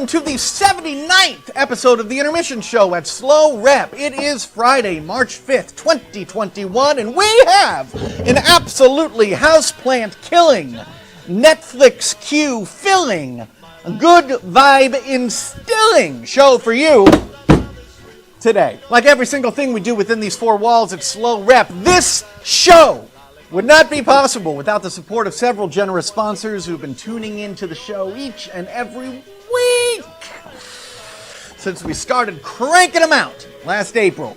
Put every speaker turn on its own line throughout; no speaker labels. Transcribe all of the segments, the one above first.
welcome to the 79th episode of the Intermission Show at SLO REP. It is Friday, March 5th, 2021, and we have an absolutely houseplant killing, Netflix queue filling, good vibe instilling show for you today. Like every single thing we do within these four walls at SLO REP, this show would not be possible without the support of several generous sponsors who've been tuning into the show each and every week since we started cranking them out last April.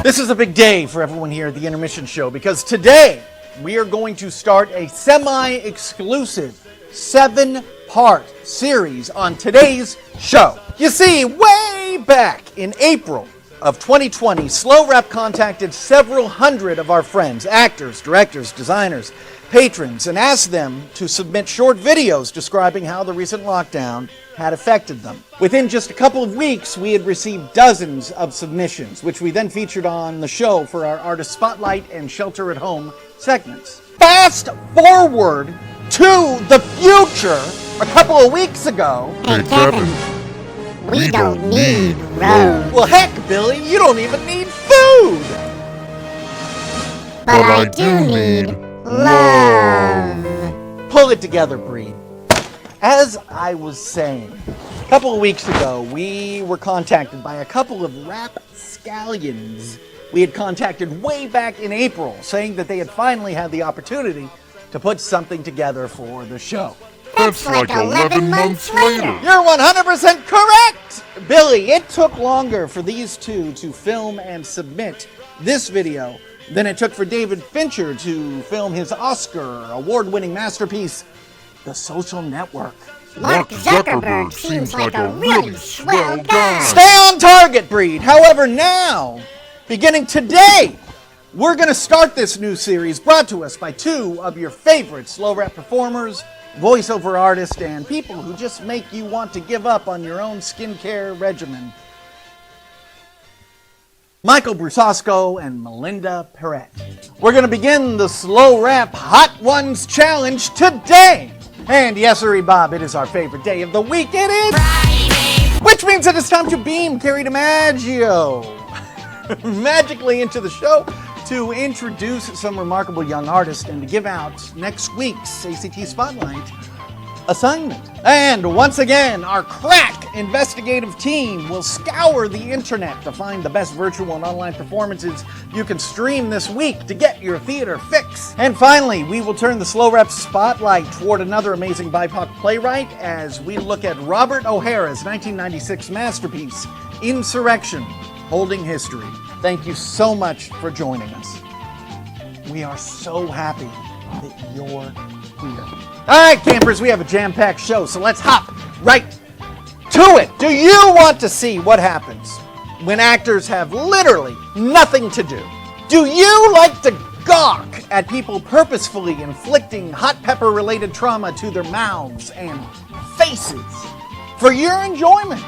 This is a big day for everyone here at the Intermission Show because today we are going to start a semi-exclusive 7-part series on today's show. You see, way back in April of 2020, SLO REP contacted several hundred of our friends, actors, directors, designers, patrons, and asked them to submit short videos describing how the recent lockdown had affected them. Within just a couple of weeks, we had received dozens of submissions, which we then featured on the show for our Artist Spotlight and Shelter at Home segments. Fast forward to the future a couple of weeks ago.
Hey Kevin, we don't need roads.
Well heck, Billy, you don't even need food!
But I do need love.
Pull it together, Breed. As I was saying, a couple of weeks ago, we were contacted by a couple of rapscallions we had contacted way back in April, saying that they had finally had the opportunity to put something together for the show.
That's like 11 months later.
You're 100% correct! Billy, it took longer for these two to film and submit this video than it took for David Fincher to film his Oscar award-winning masterpiece, The Social Network.
Mark Zuckerberg seems like a really swell guy.
Stay on target, Breed! However, now, beginning today, we're going to start this new series brought to us by two of your favorite SLO REP performers, voiceover artists, and people who just make you want to give up on your own skincare regimen. Michael BRUSASCO and Melinda PARRETT. We're going to begin the SLO REP Hot Ones Challenge today. And yes, sirree, Bob, it is our favorite day of the week. It is Friday, which means it is time to beam KERRY DIMAGGIO magically into the show to introduce some remarkable young artists and to give out next week's ACT Spotlight assignment. And once again, our crack investigative team will scour the internet to find the best virtual and online performances you can stream this week to get your theater fix. And finally, we will turn the SLO REP Spotlight toward another amazing BIPOC playwright as we look at Robert O-HARA's 1996 masterpiece, Insurrection, Holding History. Thank you so much for joining us. We are so happy that you're here. All right, campers, we have a jam-packed show, so let's hop right to it. Do you want to see what happens when actors have literally nothing to do? Do you like to gawk at people purposefully inflicting hot pepper-related trauma to their mouths and faces for your enjoyment?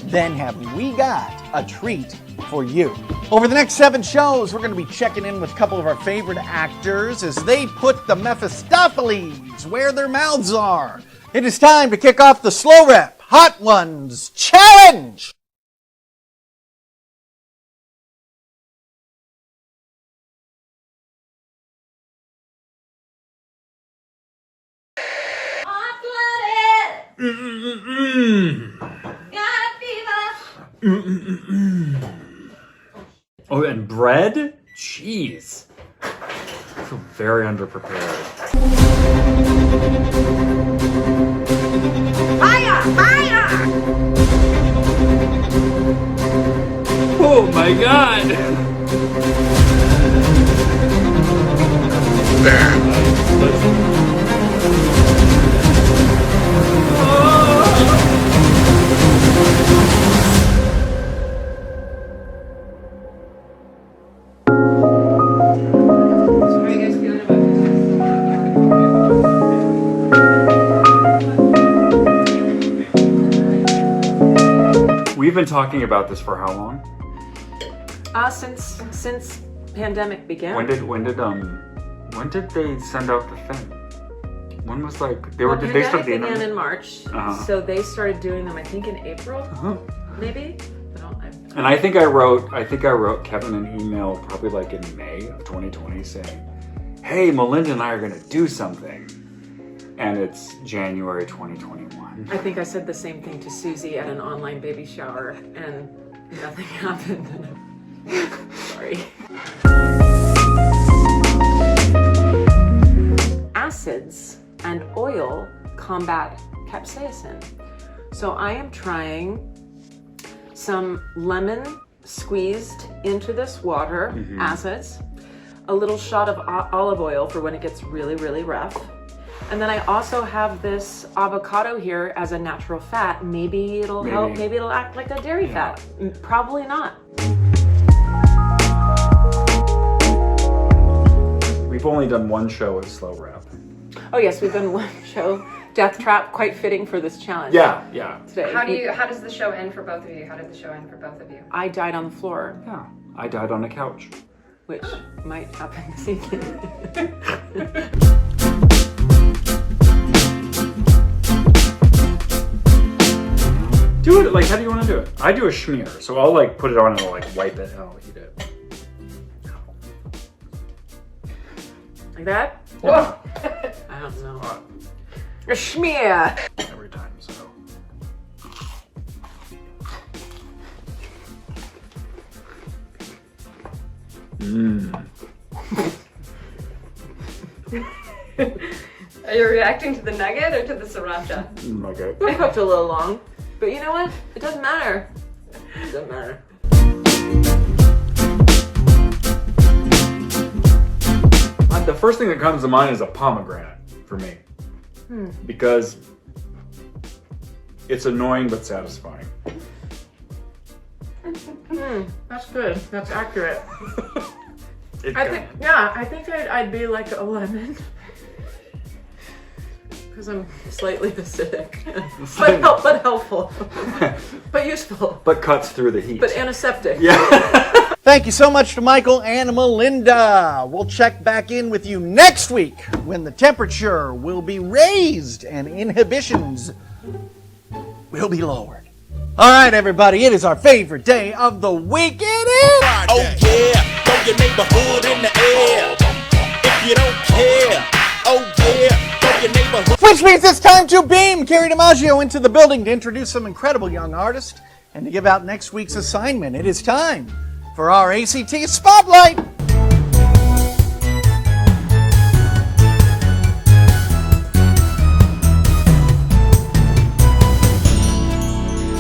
Then have we got a treat for you. Over the next 7 shows, we're going to be checking in with a couple of our favorite actors as they put the Mephistopheles where their mouths are. It is time to kick off the SLO REP Hot Ones Challenge!
Hot-blooded! Got fever!
Oh, and bread? Jeez. I feel very underprepared.
Fire! Fire!
Oh my god!
We've been talking about this for how long? Since pandemic began.
When did they send out the thing? When was like they were? Did they start
pandemic
doing
began
them?
in March,
Uh-huh.
so they started doing them. I think in April, maybe.
And I think I wrote Kevin an email probably like in May of 2020 saying, "Hey, Melinda and I are going to do something," and it's January 2021.
I think I said the same thing to Susie at an online baby shower, and nothing happened. Sorry. Acids and oil combat capsaicin. So I am trying some lemon squeezed into this water, acids, a little shot of olive oil for when it gets really, really rough. And then I also have this avocado here as a natural fat. Maybe it'll help, maybe it'll act like a dairy fat. Probably not.
We've only done one show at Slow Rep.
Oh yes, we've done one show, Death Trap, quite fitting for this challenge.
Yeah.
Today.
How does the show end for both of you? How did the show end for both of you?
I died on the floor,
Yeah. I died on a couch.
which might happen this evening.
Do it, like, how do you want to do it? I do a schmear, so I'll like put it on and I'll like wipe it and I'll eat it.
Like that?
Yeah.
I don't know. A schmear.
Every time, so.
Are you reacting to the nugget or to the sriracha?
Okay.
I cooked a little long, but you know what? It doesn't matter. It doesn't matter.
The first thing that comes to mind is a pomegranate for me. Because it's annoying but satisfying.
That's good. That's accurate.
It
I think I'd be like a lemon. Because I'm slightly acidic. but helpful. But useful.
but cuts through the heat.
But antiseptic.
yeah.
Thank you so much to Michael and Melinda. We'll check back in with you next week when the temperature will be raised and inhibitions will be lowered. All right, everybody, it is our favorite day of the week. It is!
Oh yeah, throw your neighborhood in the air. If you don't care, oh yeah, throw your neighborhood.
Which means it's time to beam KERRY DIMAGGIO into the building to introduce some incredible young artists and to give out next week's assignment. It is time for our ACT Spotlight.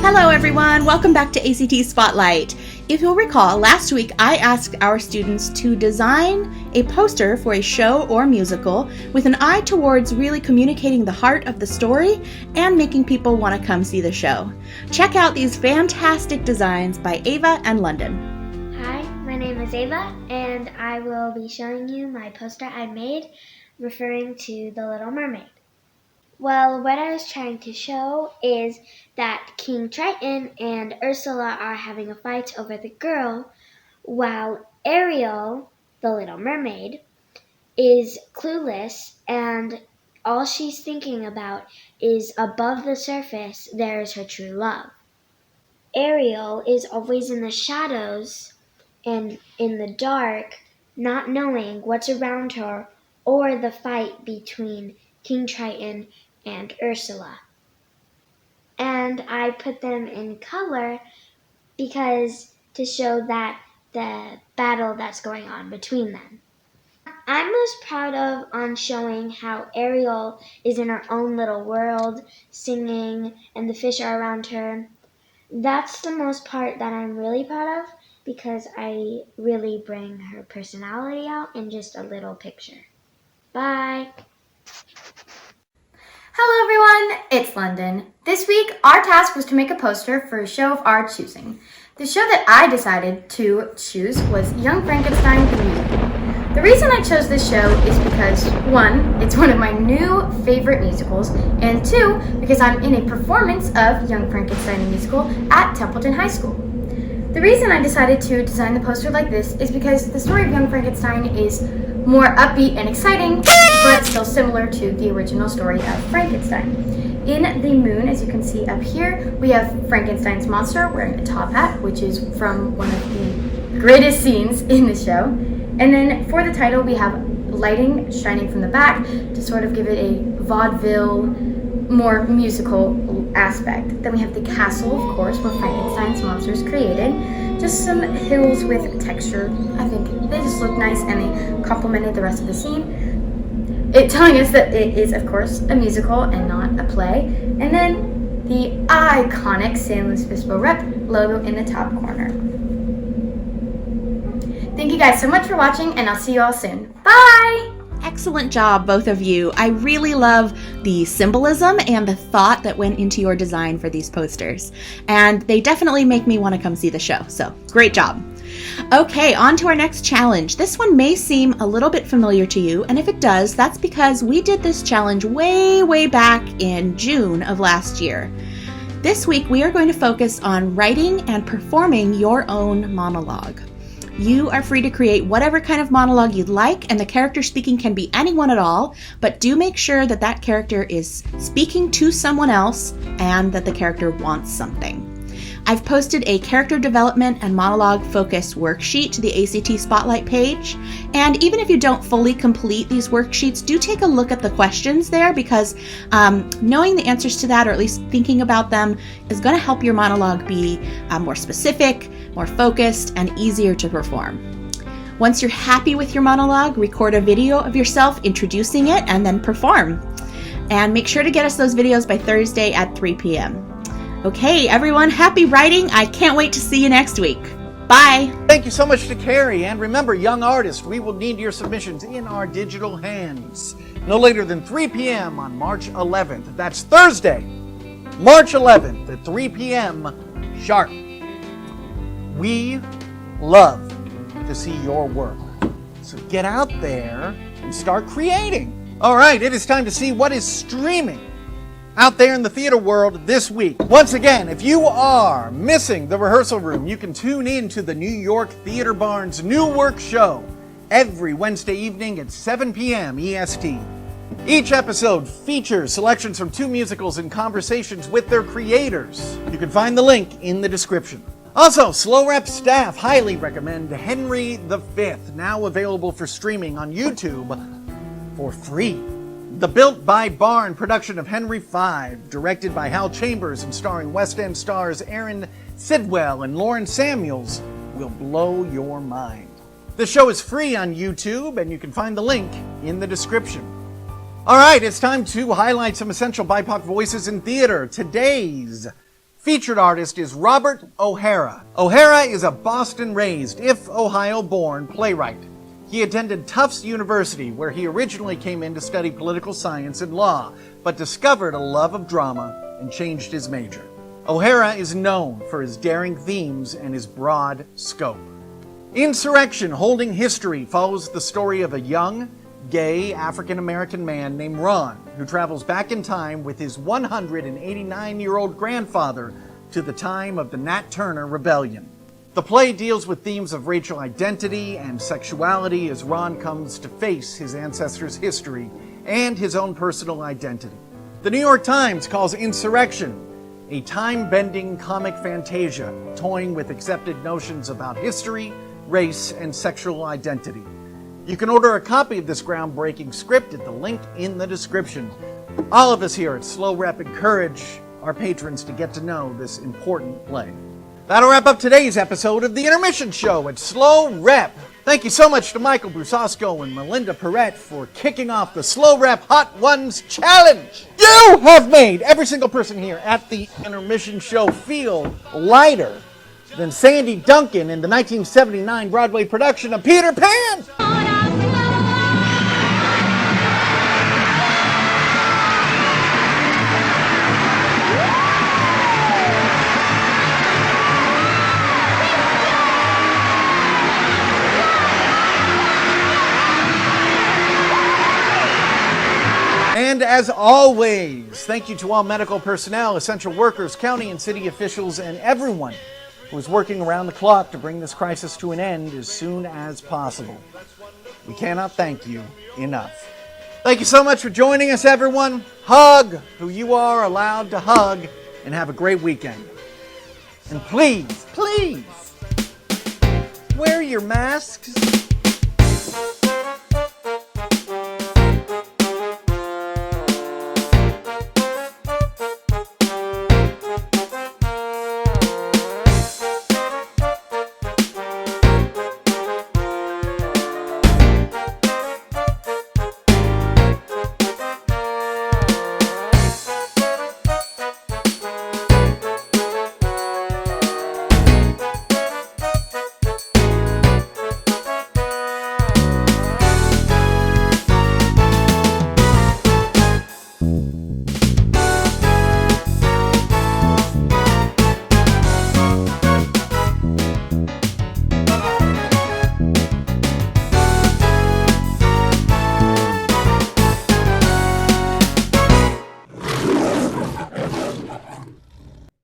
Hello everyone, welcome back to ACT Spotlight. If you'll recall, last week I asked our students to design a poster for a show or musical with an eye towards really communicating the heart of the story and making people want to come see the show. Check out these fantastic designs by Ava and London.
Hi, my name is Ava, and I will be showing you my poster I made referring to The Little Mermaid. Well, what I was trying to show is that King Triton and Ursula are having a fight over the girl, while Ariel, the Little Mermaid, is clueless, and all she's thinking about is above the surface there is her true love. Ariel is always in the shadows and in the dark, not knowing what's around her or the fight between King Triton and Ursula. And I put them in color because to show that the battle that's going on between them. I'm most proud of on showing how Ariel is in her own little world, singing, and the fish are around her. That's the most part that I'm really proud of because I really bring her personality out in just a little picture. Bye!
Hello everyone, it's London. This week, our task was to make a poster for a show of our choosing. The show that I decided to choose was Young Frankenstein the Musical. The reason I chose this show is because, 1, it's one of my new favorite musicals, and 2, because I'm in a performance of Young Frankenstein the Musical at Templeton High School. The reason I decided to design the poster like this is because the story of Young Frankenstein is more upbeat and exciting, but still similar to the original story of Frankenstein. In the moon, as you can see up here, we have Frankenstein's monster wearing a top hat, which is from one of the greatest scenes in the show. And then for the title, we have lighting shining from the back to sort of give it a vaudeville, more musical aspect. Then we have the castle, of course, where Frankenstein's monster is created. Just some hills with texture. I think they just look nice and they complemented the rest of the scene. It telling us that it is, of course, a musical and not a play. And then the iconic San Luis Obispo Rep logo in the top corner. Thank you guys so much for watching, and I'll see you all soon. Bye!
Excellent job, both of you. I really love the symbolism and the thought that went into your design for these posters. And they definitely make me want to come see the show, so great job. Okay, on to our next challenge. This one may seem a little bit familiar to you, and if it does, that's because we did this challenge way back in June of last year. This week, we are going to focus on writing and performing your own monologue. You are free to create whatever kind of monologue you'd like, and the character speaking can be anyone at all, but do make sure that that character is speaking to someone else and that the character wants something. I've posted a character development and monologue focused worksheet to the ACT Spotlight page, and even if you don't fully complete these worksheets, do take a look at the questions there, because knowing the answers to that, or at least thinking about them, is going to help your monologue be more specific, more focused, and easier to perform. Once you're happy with your monologue, record a video of yourself introducing it and then perform. And make sure to get us those videos by Thursday at 3 p.m. Okay, everyone, happy writing. I can't wait to see you next week. Bye.
Thank you so much to Kerry. And remember, young artists, we will need your submissions in our digital hands no later than 3 p.m. on March 11th. That's Thursday, March 11th at 3 p.m. sharp. We love to see your work. So get out there and start creating. All right, it is time to see what is streaming out there in the theater world this week. Once again, if you are missing the rehearsal room, you can tune in to the New York Theater Barn's new work show every Wednesday evening at 7 p.m. EST. Each episode features selections from 2 musicals and conversations with their creators. You can find the link in the description. Also, SLO Rep staff highly recommend Henry V, now available for streaming on YouTube for free. The Built by Barn production of Henry V, directed by Hal Chambers and starring West End stars Aaron Sidwell and Lauren Samuels, will blow your mind. The show is free on YouTube, and you can find the link in the description. All right, it's time to highlight some essential BIPOC voices in theater. Today's featured artist is Robert O-HARA. O-HARA is a Boston-raised, Ohio-born playwright. He attended Tufts University, where he originally came in to study political science and law, but discovered a love of drama and changed his major. O-HARA is known for his daring themes and his broad scope. Insurrection, Holding History follows the story of a young, gay African-American man named Ron, who travels back in time with his 189-year-old grandfather to the time of the Nat Turner Rebellion. The play deals with themes of racial identity and sexuality as Ron comes to face his ancestors' history and his own personal identity. The New York Times calls Insurrection a time-bending comic fantasia, toying with accepted notions about history, race, and sexual identity. You can order a copy of this groundbreaking script at the link in the description. All of us here at SLO Rep encourage our patrons to get to know this important play. That'll wrap up today's episode of the Intermission Show at SLO Rep. Thank you so much to Michael BRUSASCO and Melinda PARRETT for kicking off the SLO Rep Hot Ones Challenge. You have made every single person here at the Intermission Show feel lighter than Sandy Duncan in the 1979 Broadway production of Peter Pan. And as always, thank you to all medical personnel, essential workers, county and city officials, and everyone who is working around the clock to bring this crisis to an end as soon as possible. We cannot thank you enough. Thank you so much for joining us, everyone. Hug who you are allowed to hug, and have a great weekend. And please, please, wear your masks.